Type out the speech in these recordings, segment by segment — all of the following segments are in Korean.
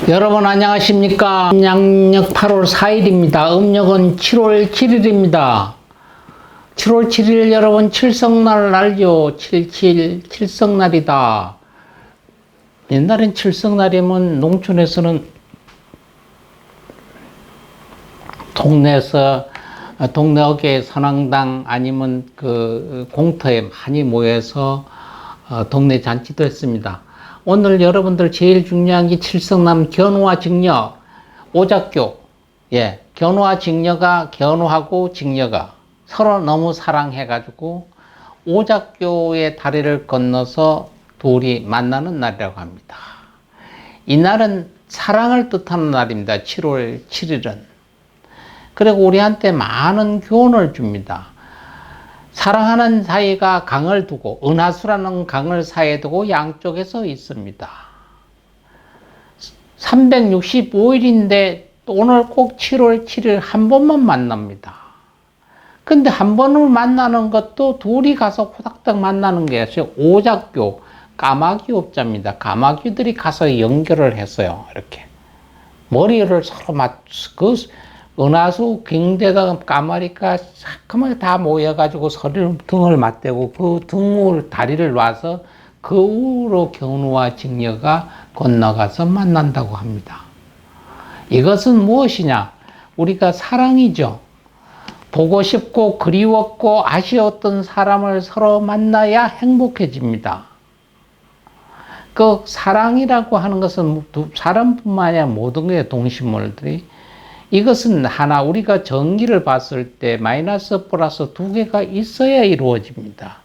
여러분 안녕하십니까? 양력 8월 4일입니다. 음력은 7월 7일입니다. 7월 7일 여러분 칠성날 알죠? 7성날이다. 옛날엔 칠성날이면 농촌에서는 동네에서 동네 어귀에 선앙당 아니면 그 공터에 많이 모여서 동네 잔치도 했습니다. 오늘 여러분들 제일 중요한 게 칠성남 견우와 직녀, 오작교. 견우와 직녀가, 견우하고 직녀가 서로 너무 사랑해가지고 오작교의 다리를 건너서 둘이 만나는 날이라고 합니다. 이날은 사랑을 뜻하는 날입니다. 7월 7일은. 그리고 우리한테 많은 교훈을 줍니다. 사랑하는 사이가 강을 두고 은하수라는 강을 사이에 두고 양쪽에서 있습니다. 365일인데 오늘 꼭 7월 7일 한 번만 만납니다. 근데 한 번을 만나는 것도 둘이 가서 호닥닥 만나는 게 아니라 오작교, 까마귀 옵자입니다. 까마귀들이 가서 연결을 했어요. 이렇게 머리를 서로 은하수 갱대가 까마리가 자꾸만 다 모여가지고 서로 등을 맞대고 그 등을 다리를 놔서 그 우로 견우와 직녀가 건너가서 만난다고 합니다. 이것은 무엇이냐? 우리가 사랑이죠. 보고 싶고 그리웠고 아쉬웠던 사람을 서로 만나야 행복해집니다. 그 사랑이라고 하는 것은 사람뿐만 아니라 모든 게 동식물들이 이것은 하나 우리가 전기를 봤을 때 마이너스 플러스 두 개가 있어야 이루어집니다.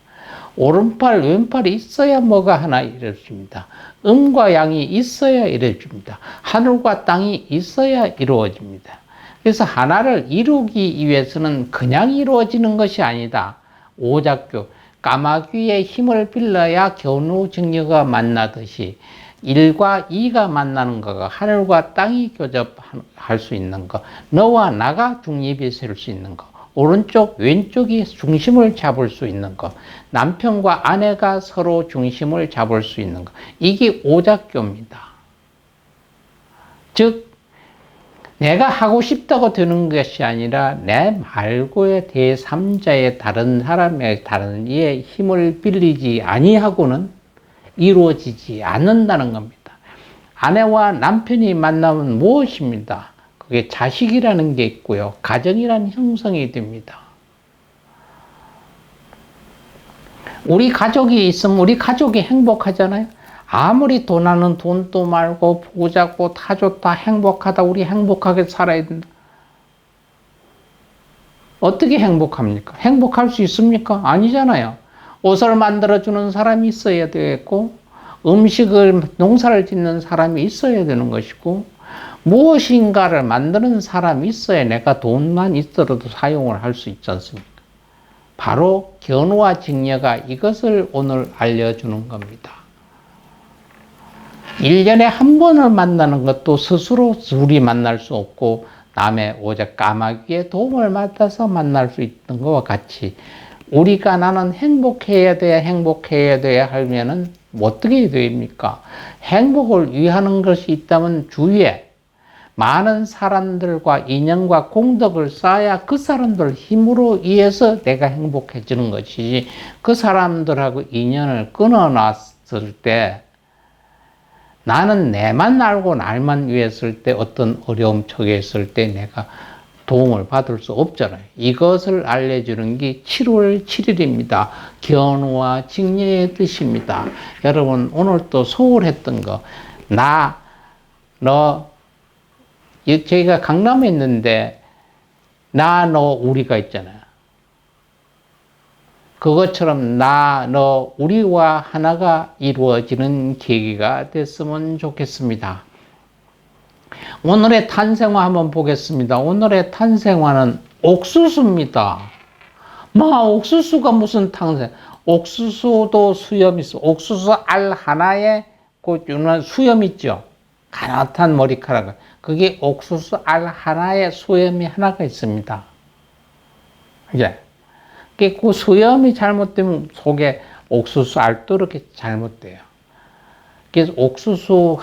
오른팔 왼팔이 있어야 뭐가 하나 이루어집니다. 음과 양이 있어야 이루어집니다. 하늘과 땅이 있어야 이루어집니다. 그래서 하나를 이루기 위해서는 그냥 이루어지는 것이 아니다. 오작교, 까마귀의 힘을 빌려야 견우 직녀가 만나듯이 1과 2가 만나는 거가 하늘과 땅이 교접할 수 있는 거, 너와 나가 중립이 설 수 있는 거, 오른쪽 왼쪽이 중심을 잡을 수 있는 거, 남편과 아내가 서로 중심을 잡을 수 있는 거, 이게 오작교입니다. 즉 내가 하고 싶다고 되는 것이 아니라 내 말고의 제3자의 다른 사람의 다른 이의 힘을 빌리지 아니하고는 이루어지지 않는다는 겁니다. 아내와 남편이 만나면 무엇입니다? 그게 자식이라는 게 있고요. 가정이라는 형성이 됩니다. 우리 가족이 있으면 우리 가족이 행복하잖아요. 아무리 돈 하는 돈도 말고 보고 잡고 다 좋다 행복하다 우리 행복하게 살아야 된다. 어떻게 행복합니까? 행복할 수 있습니까? 아니잖아요. 옷을 만들어주는 사람이 있어야 되겠고 농사를 짓는 사람이 있어야 되는 것이고 무엇인가를 만드는 사람이 있어야 내가 돈만 있더라도 사용을 할 수 있지 않습니까? 바로 견우와 직녀가 이것을 오늘 알려주는 겁니다. 1년에 한 번을 만나는 것도 스스로 둘이 만날 수 없고 남의 오작 까마귀의 도움을 받아서 만날 수 있는 것과 같이 우리가 나는 행복해야 돼야 하면은 어떻게 해야 됩니까? 행복을 위하는 것이 있다면 주위에 많은 사람들과 인연과 공덕을 쌓아야 그 사람들 힘으로 의해서 내가 행복해지는 것이지 그 사람들하고 인연을 끊어놨을 때 나는 내만 알고 날만 위했을 때 어떤 어려움 처했을 때 내가 도움을 받을 수 없잖아요. 이것을 알려주는 게 7월 7일입니다. 견우와 직녀의 뜻입니다. 여러분 오늘 또 소홀했던 거 저희가 강남에 있는데 너 우리가 있잖아요. 그것처럼 너 우리와 하나가 이루어지는 계기가 됐으면 좋겠습니다. 오늘의 탄생화 한번 보겠습니다. 오늘의 탄생화는 옥수수입니다. 옥수수가 무슨 탄생? 옥수수도 수염이 있어. 옥수수 알 하나에 수염 있죠? 가나탄 머리카락. 그게 옥수수 알 하나에 수염이 하나가 있습니다. 그 수염이 잘못되면 속에 옥수수 알도 이렇게 잘못돼요. 그래서 옥수수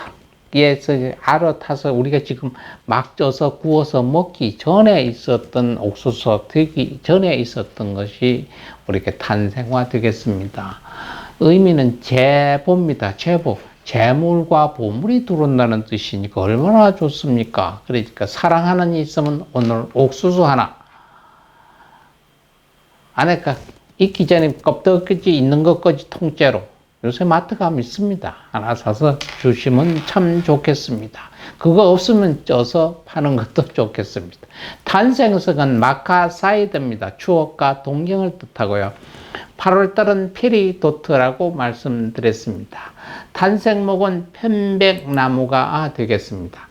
에서 알아 타서 우리가 지금 막 쪄서 구워서 먹기 전에 있었던 옥수수 되기 전에 있었던 것이 우리가 탄생화 되겠습니다. 의미는 제보입니다. 제보. 재물과 보물이 들어온다는 뜻이니까 얼마나 좋습니까? 그러니까 사랑하는 이 있으면 오늘 옥수수 하나 안에가 있기 전에 껍데기 있는 것까지 통째로 요새 마트 가면 있습니다. 하나 사서 주시면 참 좋겠습니다. 그거 없으면 쪄서 파는 것도 좋겠습니다. 탄생석은 마카사이드입니다. 추억과 동경을 뜻하고요. 8월달은 페리도트라고 말씀드렸습니다. 탄생목은 편백나무가 되겠습니다.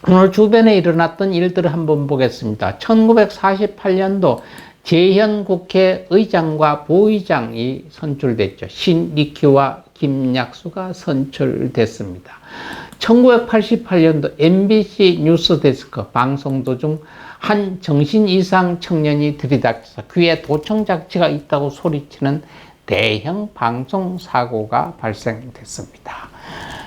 오늘 주변에 일어났던 일들을 한번 보겠습니다. 1948년도 재현 국회의장과 부의장이 선출됐죠. 신리키와 김약수가 선출됐습니다. 1988년도 MBC 뉴스데스크 방송 도중 한 정신 이상 청년이 들이닥쳐서 귀에 도청장치가 있다고 소리치는 대형 방송 사고가 발생됐습니다.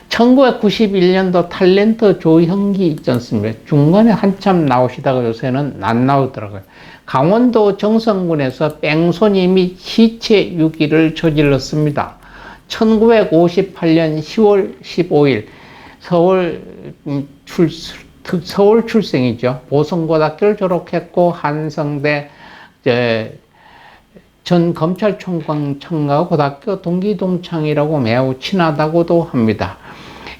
1991년도 탤런트 조형기 있지 않습니까? 중간에 한참 나오시다가 요새는 안 나오더라고요. 강원도 정선군에서 뺑소니 및 시체 유기를 저질렀습니다. 1958년 10월 15일 서울 출생이죠. 보성고등학교를 졸업했고 한성대 전 검찰총장 고등학교 동기동창이라고 매우 친하다고도 합니다.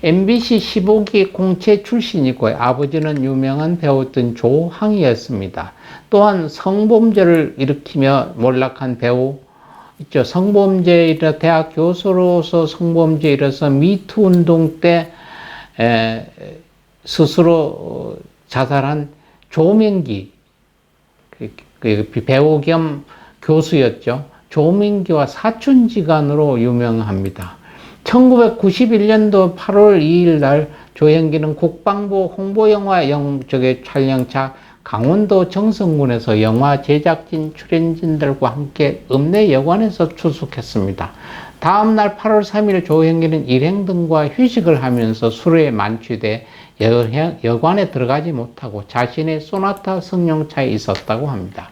MBC 15기 공채 출신이고 아버지는 유명한 배우였던 조항이었습니다. 또한 성범죄를 일으키며 몰락한 배우 있죠. 대학 교수로서 성범죄에 이르러서 미투 운동 때 스스로 자살한 조명기 배우 겸 교수였죠. 조명기와 사촌지간으로 유명합니다. 1991년도 8월 2일 날 조형기는 국방부 홍보영화 촬영차 강원도 정선군에서 영화 제작진 출연진들과 함께 읍내여관에서 출석했습니다. 다음 날 8월 3일 조형기는 일행 등과 휴식을 하면서 술에 만취돼 여관에 들어가지 못하고 자신의 소나타 승용차에 있었다고 합니다.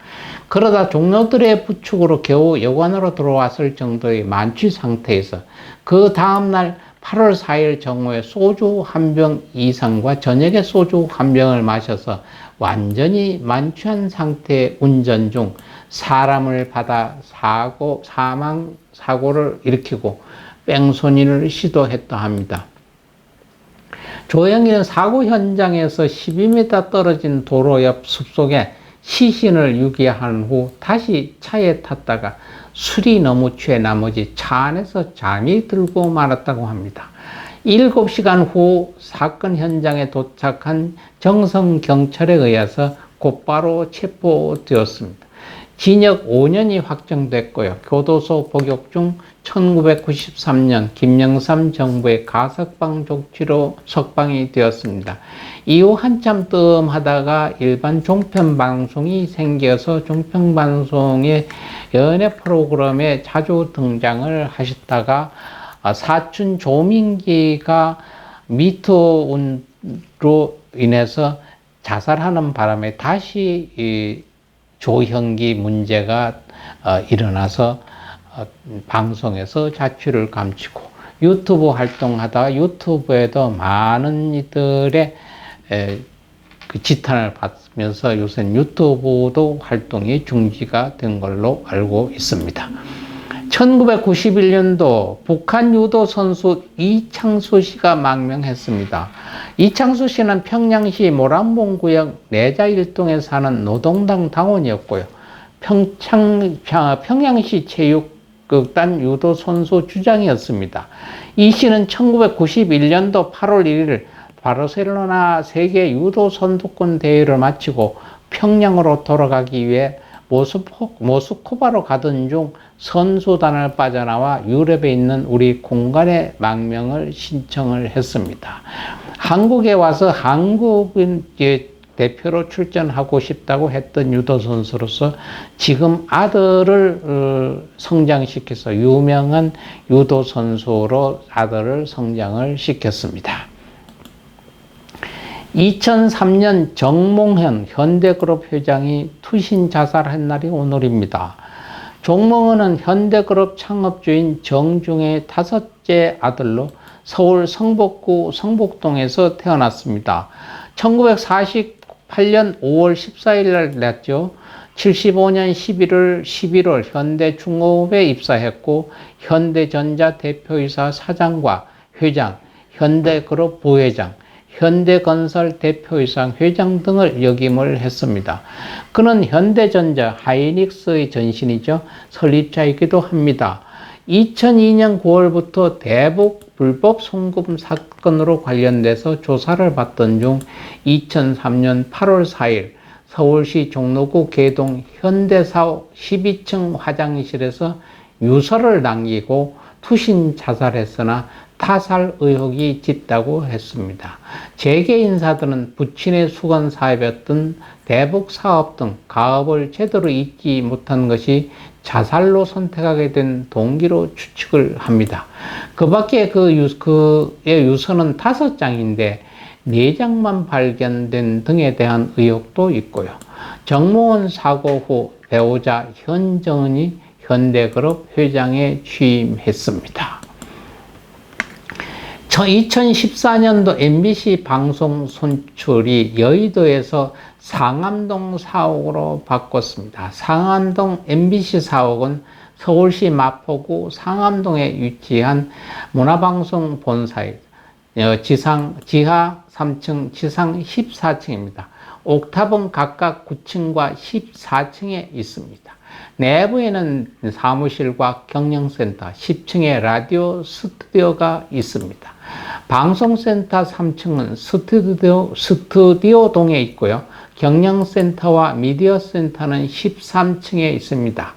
그러다 종료들의 부축으로 겨우 여관으로 들어왔을 정도의 만취 상태에서 그 다음날 8월 4일 정오에 소주 한 병 이상과 저녁에 소주 한 병을 마셔서 완전히 만취한 상태의 운전 중 사람을 받아 사고를 일으키고 뺑소니를 시도했다 합니다. 조형기는 사고 현장에서 12m 떨어진 도로 옆 숲속에 시신을 유기한 후 다시 차에 탔다가 술이 너무 취해 나머지 차 안에서 잠이 들고 말았다고 합니다. 7시간 후 사건 현장에 도착한 정성경찰에 의해서 곧바로 체포되었습니다. 징역 5년이 확정됐고요. 교도소 복역 중 1993년 김영삼 정부의 가석방 조치로 석방이 되었습니다. 이후 한참 뜸하다가 일반 종편방송이 생겨서 종편방송의 연예 프로그램에 자주 등장을 하셨다가 사촌 조민기가 미투로 인해서 자살하는 바람에 다시 이 조형기 문제가 일어나서 방송에서 자취를 감추고 유튜브 활동하다가 유튜브에도 많은 이들의 그 지탄을 받으면서 요새는 유튜브도 활동이 중지가 된 걸로 알고 있습니다. 1991년도 북한 유도 선수 이창수 씨가 망명했습니다. 이창수 씨는 평양시 모란봉구역 내자일동에 사는 노동당 당원이었고요. 평양시 체육극단 유도 선수 주장이었습니다. 이 씨는 1991년도 8월 1일 바르셀로나 세계 유도 선두권 대회를 마치고 평양으로 돌아가기 위해 모스크바로 가던 중 선수단을 빠져나와 유럽에 있는 우리 공간에 망명을 신청을 했습니다. 한국에 와서 한국인 대표로 출전하고 싶다고 했던 유도 선수로서 지금 아들을 성장시켜서 유명한 유도 선수로 아들을 성장을 시켰습니다. 2003년 정몽현 현대그룹 회장이 투신 자살한 날이 오늘입니다. 정몽현은 현대그룹 창업주인 정중의 5째 아들로 서울 성북구 성북동에서 태어났습니다. 1948년 5월 14일 날 났죠. 75년 11월 현대중공업에 입사했고 현대전자 대표이사 사장과 회장, 현대그룹 부회장, 현대건설 대표이사 회장 등을 역임을 했습니다. 그는 현대전자 하이닉스의 전신이죠. 설립자이기도 합니다. 2002년 9월부터 대북 불법 송금 사건으로 관련돼서 조사를 받던 중 2003년 8월 4일 서울시 종로구 개동 현대사옥 12층 화장실에서 유서를 남기고 투신 자살했으나 타살 의혹이 짙다고 했습니다. 재계 인사들은 부친의 수건 사업이었던 대북 사업 등 가업을 제대로 잇지 못한 것이 자살로 선택하게 된 동기로 추측을 합니다. 그 밖에 그의 유서는 5장인데 4장만 발견된 등에 대한 의혹도 있고요. 정몽원 사고 후 배우자 현정은이 현대그룹 회장에 취임했습니다. 2014년도 MBC 방송 선출이 여의도에서 상암동 사옥으로 바꿨습니다. 상암동 MBC 사옥은 서울시 마포구 상암동에 위치한 문화방송 본사에 지하 3층, 지상 14층입니다. 옥탑은 각각 9층과 14층에 있습니다. 내부에는 사무실과 경영센터, 10층에 라디오 스튜디오가 있습니다. 방송센터 3층은 스튜디오동에 있고요. 경영센터와 미디어센터는 13층에 있습니다.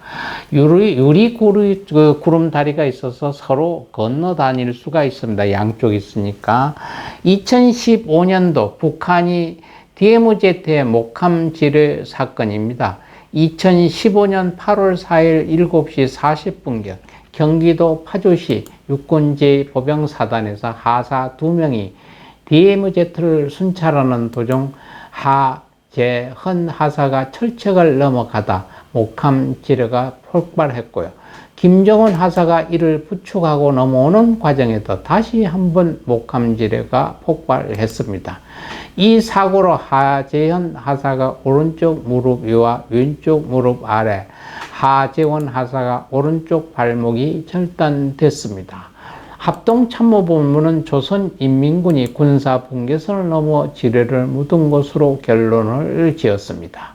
유리 구름다리가 있어서 서로 건너 다닐 수가 있습니다. 양쪽 있으니까. 2015년도 북한이 DMZ의 목함 지뢰 사건입니다. 2015년 8월 4일 7시 40분경 경기도 파주시 육군제 보병사단에서 하사 2명이 DMZ를 순찰하는 도중 하재헌 하사가 철책을 넘어가다 목함 지뢰가 폭발했고요. 김정은 하사가 이를 부축하고 넘어오는 과정에서 다시 한번 목함 지뢰가 폭발했습니다. 이 사고로 하재헌 하사가 오른쪽 무릎 위와 왼쪽 무릎 아래, 하재원 하사가 오른쪽 발목이 절단됐습니다. 합동참모본부는 조선인민군이 군사분계선을 넘어 지뢰를 묻은 것으로 결론을 지었습니다.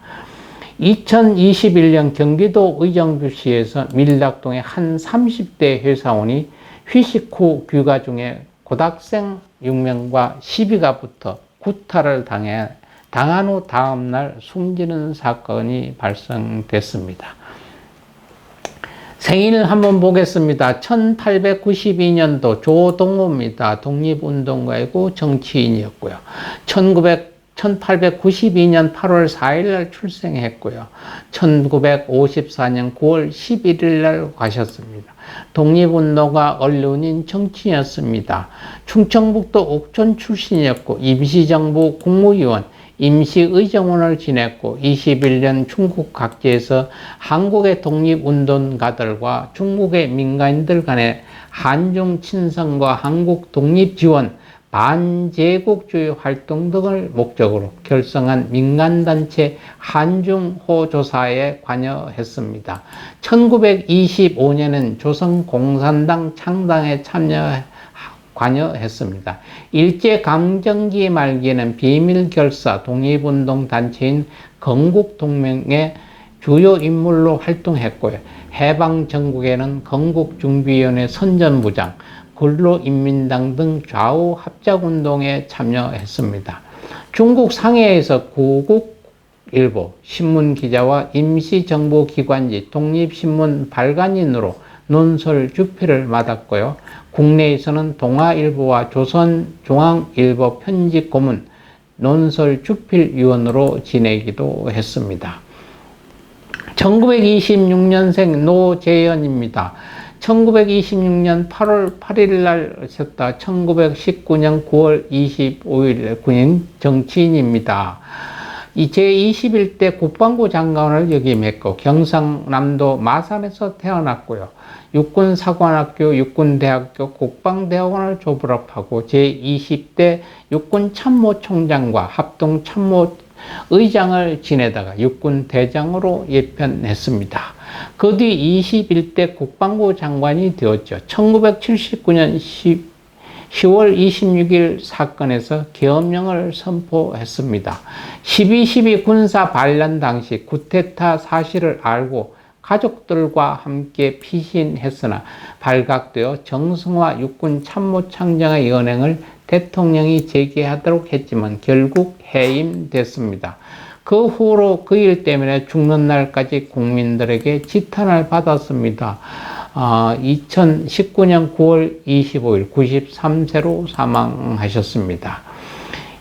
2021년 경기도 의정부시에서 밀락동의 한 30대 회사원이 휴식 후 귀가 중에 고등학생 6명과 시비가 붙어 구타를 당한 후 다음날 숨지는 사건이 발생됐습니다. 생일을 한번 보겠습니다. 1892년도 조동호입니다. 독립운동가이고 정치인이었고요. 1892년 8월 4일 날 출생했고요. 1954년 9월 11일 날 가셨습니다. 독립운동가, 언론인, 정치인이었습니다. 충청북도 옥천 출신이었고 임시정부 국무위원, 임시의정원을 지냈고 21년 중국 각지에서 한국의 독립운동가들과 중국의 민간인들 간의 한중 친선과 한국 독립지원, 반제국주의 활동 등을 목적으로 결성한 민간단체 한중호조사에 관여했습니다. 1925년엔 조선공산당 창당에 관여했습니다. 일제강점기 말기에는 비밀결사 독립운동 단체인 건국동맹의 주요 인물로 활동했고요. 해방전국에는 건국준비위원회 선전부장, 근로인민당 등 좌우 합작운동에 참여했습니다. 중국 상해에서 구국일보 신문기자와 임시정보기관지 독립신문 발간인으로 논설주필을 맡았고요. 국내에서는 동아일보와 조선중앙일보 편집고문, 논설주필위원으로 지내기도 했습니다. 1926년생 노재현입니다. 1926년 8월 8일 날 오셨다. 1919년 9월 25일 군인 정치인입니다. 이 제21대 국방부 장관을 역임했고 경상남도 마산에서 태어났고요. 육군사관학교, 육군대학교, 국방대학원을 졸업하고 제20대 육군참모총장과 합동참모의장을 지내다가 육군대장으로 예편했습니다. 그 뒤 21대 국방부 장관이 되었죠. 1979년 10월 26일 사건에서 계엄령을 선포했습니다. 12.12 군사 반란 당시 쿠데타 사실을 알고 가족들과 함께 피신했으나 발각되어 정승화 육군 참모총장의 연행을 대통령이 재개하도록 했지만 결국 해임됐습니다. 그 후로 그 일 때문에 죽는 날까지 국민들에게 지탄을 받았습니다. 2019년 9월 25일 93세로 사망하셨습니다.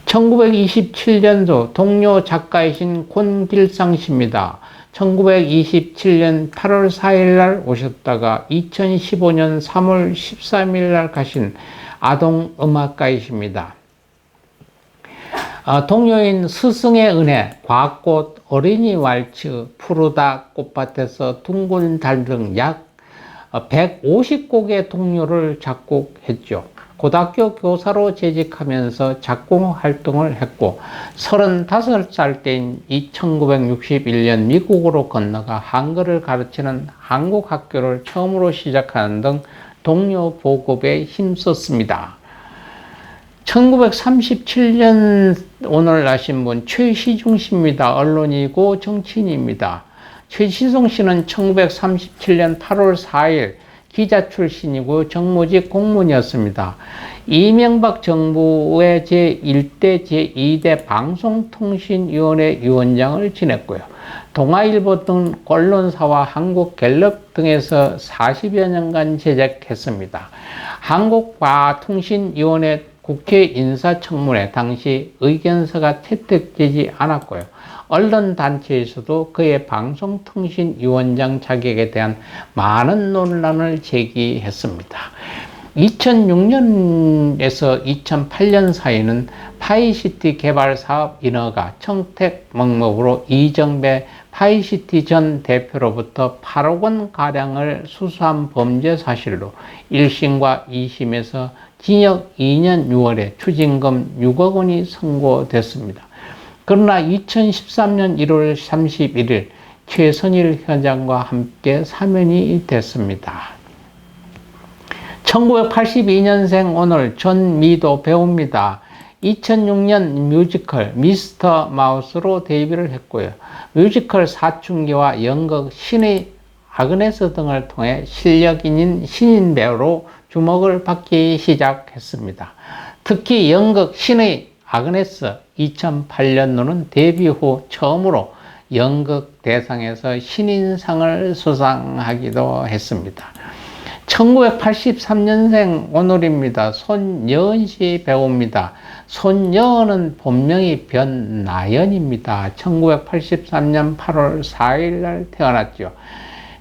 1927년도 동료 작가이신 권길상 씨입니다. 1927년 8월 4일 날 오셨다가 2015년 3월 13일 날 가신 아동음악가이십니다. 동료인 스승의 은혜, 과꽃, 어린이 왈츠, 푸르다 꽃밭에서 둥근 달 등 약 150곡의 동요를 작곡했죠. 고등학교 교사로 재직하면서 작곡 활동을 했고 35살 때인 1961년 미국으로 건너가 한글을 가르치는 한국학교를 처음으로 시작하는 등 동료 보급에 힘썼습니다. 1937년 오늘 나신 분 최시중 씨입니다. 언론이고 정치인입니다. 최시중 씨는 1937년 8월 4일 기자 출신이고 정무직 공무원이었습니다. 이명박 정부의 제1대 제2대 방송통신위원회 위원장을 지냈고요. 동아일보 등 언론사와 한국갤럽 등에서 40여 년간 제작했습니다. 한국과통신위원회 국회 인사청문회 당시 의견서가 채택되지 않았고요. 언론단체에서도 그의 방송통신위원장 자격에 대한 많은 논란을 제기했습니다. 2006년에서 2008년 사이는 파이시티 개발 사업 인허가 청택 명목으로 이정배 파이시티 전 대표로부터 8억 원 가량을 수수한 범죄 사실로 1심과 2심에서 징역 2년 6월에 추징금 6억 원이 선고됐습니다. 그러나 2013년 1월 31일 최선일 회장과 함께 사면이 됐습니다. 1982년생 오늘 전미도 배우입니다. 2006년 뮤지컬 미스터 마우스로 데뷔를 했고요. 뮤지컬 사춘기와 연극 신의 아그네스 등을 통해 실력인인 신인 배우로 주목을 받기 시작했습니다. 특히 연극 신의 아그네스 2008년도는 데뷔 후 처음으로 연극 대상에서 신인상을 수상하기도 했습니다. 1983년생 오늘입니다. 손여은 씨 배우입니다. 손여은은 본명이 변나연입니다. 1983년 8월 4일 날 태어났죠.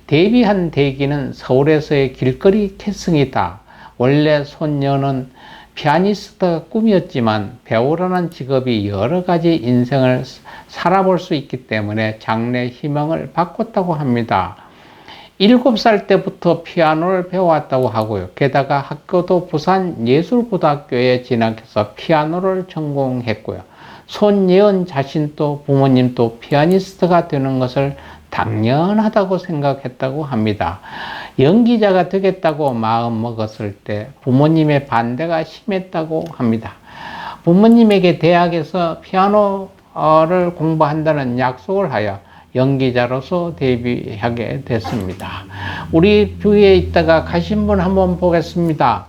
데뷔한 계기는 서울에서의 길거리 캐승이다. 원래 손여은은 피아니스트가 꿈이었지만 배우라는 직업이 여러 가지 인생을 살아볼 수 있기 때문에 장래 희망을 바꿨다고 합니다. 7살 때부터 피아노를 배워왔다고 하고요. 게다가 학교도 부산예술고등학교에 진학해서 피아노를 전공했고요. 손예은 자신도 부모님도 피아니스트가 되는 것을 당연하다고 생각했다고 합니다. 연기자가 되겠다고 마음먹었을 때 부모님의 반대가 심했다고 합니다. 부모님에게 대학에서 피아노를 공부한다는 약속을 하여 연기자로서 데뷔하게 됐습니다. 우리 주위에 있다가 가신 분 한번 보겠습니다.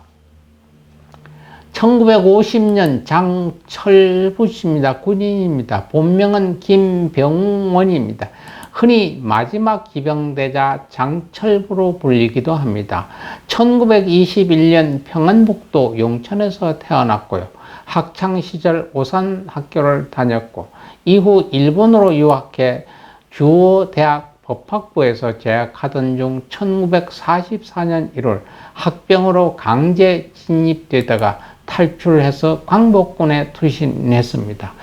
1950년 장철부 씨입니다. 군인입니다. 본명은 김병원입니다. 흔히 마지막 기병대자 장철부로 불리기도 합니다. 1921년 평안북도 용천에서 태어났고요. 학창시절 오산학교를 다녔고 이후 일본으로 유학해 주오 대학 법학부에서 재학하던 중 1944년 1월 학병으로 강제 진입되다가 탈출해서 광복군에 투신했습니다.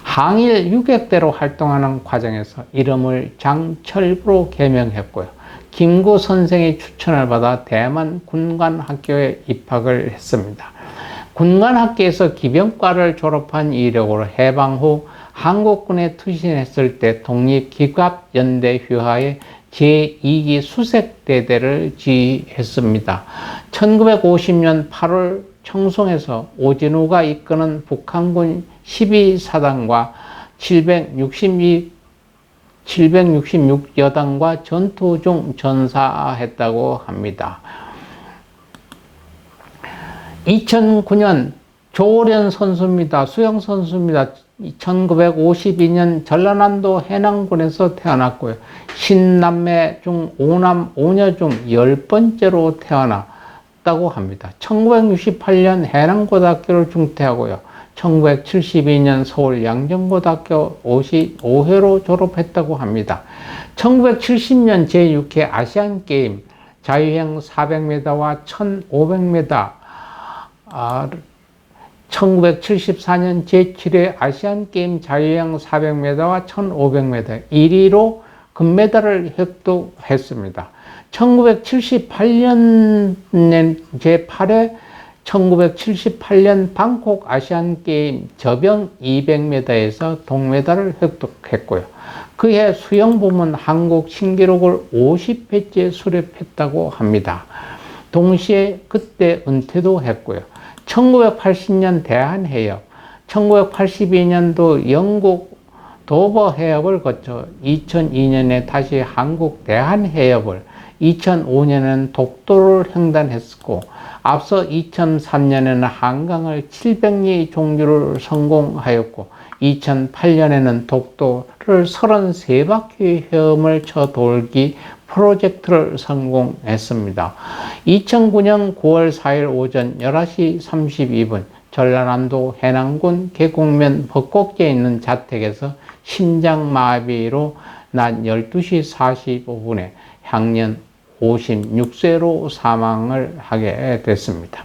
항일 유격대로 활동하는 과정에서 이름을 장철부로 개명했고요. 김구 선생의 추천을 받아 대만 군관학교에 입학을 했습니다. 군관학교에서 기병과를 졸업한 이력으로 해방 후 한국군에 투신했을 때 독립기갑연대 휴하에 제2기 수색대대를 지휘했습니다. 1950년 8월 청송에서 오진우가 이끄는 북한군 12사단과 766여단과 전투 중 전사했다고 합니다. 2009년 조련 선수입니다. 수영 선수입니다. 1952년 전라남도 해남군에서 태어났고요. 신남매 중 5남 5녀 중 10번째로 태어났다고 합니다. 1968년 해남고등학교를 중퇴하고요. 1972년 서울 양정고등학교 55회로 졸업했다고 합니다. 1970년 제6회 아시안게임 자유형 400m와 1500m 1974년 제7회 아시안게임 자유형 400m와 1500m 1위로 금메달을 획득했습니다. 1978년 제8회 1978년 방콕 아시안게임 저병 200m에서 동메달을 획득했고요. 그해 수영 부문 한국 신기록을 50회째 수립했다고 합니다. 동시에 그때 은퇴도 했고요. 1980년 대한해협, 1982년도 영국 도버 해협을 거쳐 2002년에 다시 한국 대한해협을, 2005년에는 독도를 횡단했고, 앞서 2003년에는 한강을 700리 종주를 성공하였고, 2008년에는 독도를 33바퀴 헤엄을 쳐 돌기 프로젝트를 성공했습니다. 2009년 9월 4일 오전 11시 32분 전라남도 해남군 계곡면 벚꽃계에 있는 자택에서 심장마비로 낮 12시 45분에 향년 56세로 사망을 하게 됐습니다.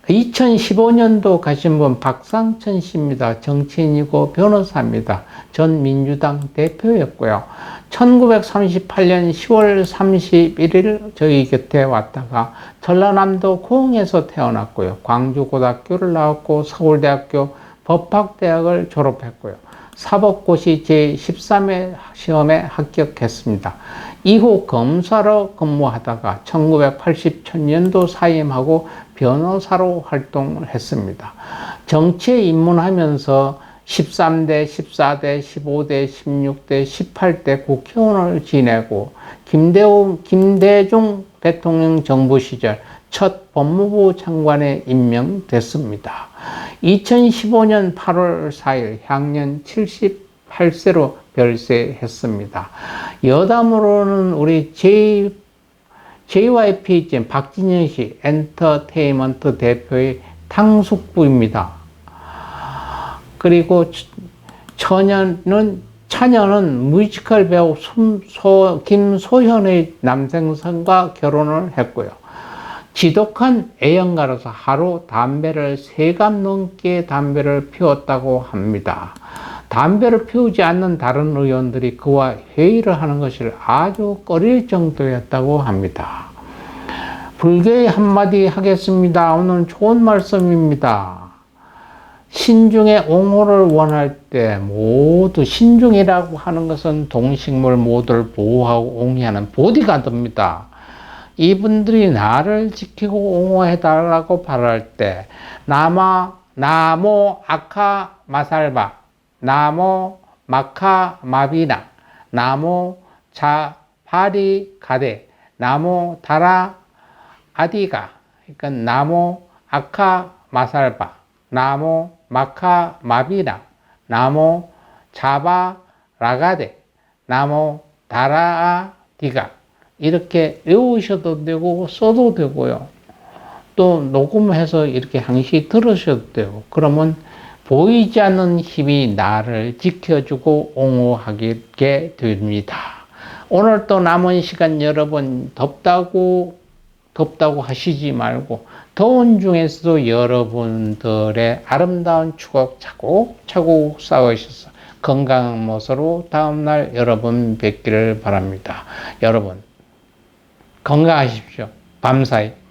2015년도 가신 분 박상천 씨입니다. 정치인이고 변호사입니다. 전 민주당 대표였고요. 1938년 10월 31일 저희 곁에 왔다가 전라남도 고흥에서 태어났고요. 광주고등학교를 나왔고 서울대학교 법학대학을 졸업했고요. 사법고시 제13회 시험에 합격했습니다. 이후 검사로 근무하다가 1980년도 사임하고 변호사로 활동을 했습니다. 정치에 입문하면서 13대, 14대, 15대, 16대, 18대 국회의원을 지내고 김대중 대통령 정부 시절 첫 법무부 장관에 임명됐습니다. 2015년 8월 4일 향년 78세로 별세했습니다. 여담으로는 우리 JYP 박진영 씨 엔터테인먼트 대표의 탕숙부입니다. 그리고 차녀는 뮤지컬 배우 김소현의 남생선과 결혼을 했고요. 지독한 애연가로서 하루 담배를 3갑 넘게 담배를 피웠다고 합니다. 담배를 피우지 않는 다른 의원들이 그와 회의를 하는 것을 아주 꺼릴 정도였다고 합니다. 불교의 한마디 하겠습니다. 오늘 좋은 말씀입니다. 신중의 옹호를 원할 때 모두, 신중이라고 하는 것은 동식물 모두를 보호하고 옹호하는 보디가드입니다. 이분들이 나를 지키고 옹호해달라고 바랄 때 나모 아카 마살바, 나모 마카 마비나, 나모 자파리 가데, 나모 다라 아디가, 그러니까 나모 아카 마살바, 나모 마카 마비나, 나모 자바 라가데, 나모 다라아디가, 이렇게 외우셔도 되고 써도 되고요. 또 녹음해서 이렇게 항시 들으셔도 되고, 그러면 보이지 않는 힘이 나를 지켜주고 옹호하게 됩니다. 오늘 또 남은 시간 여러분 덥다고 하시지 말고 더운 중에서도 여러분들의 아름다운 추억 차곡차곡 쌓으셔서 건강한 모습으로 다음날 여러분 뵙기를 바랍니다. 여러분 건강하십시오. 밤사이.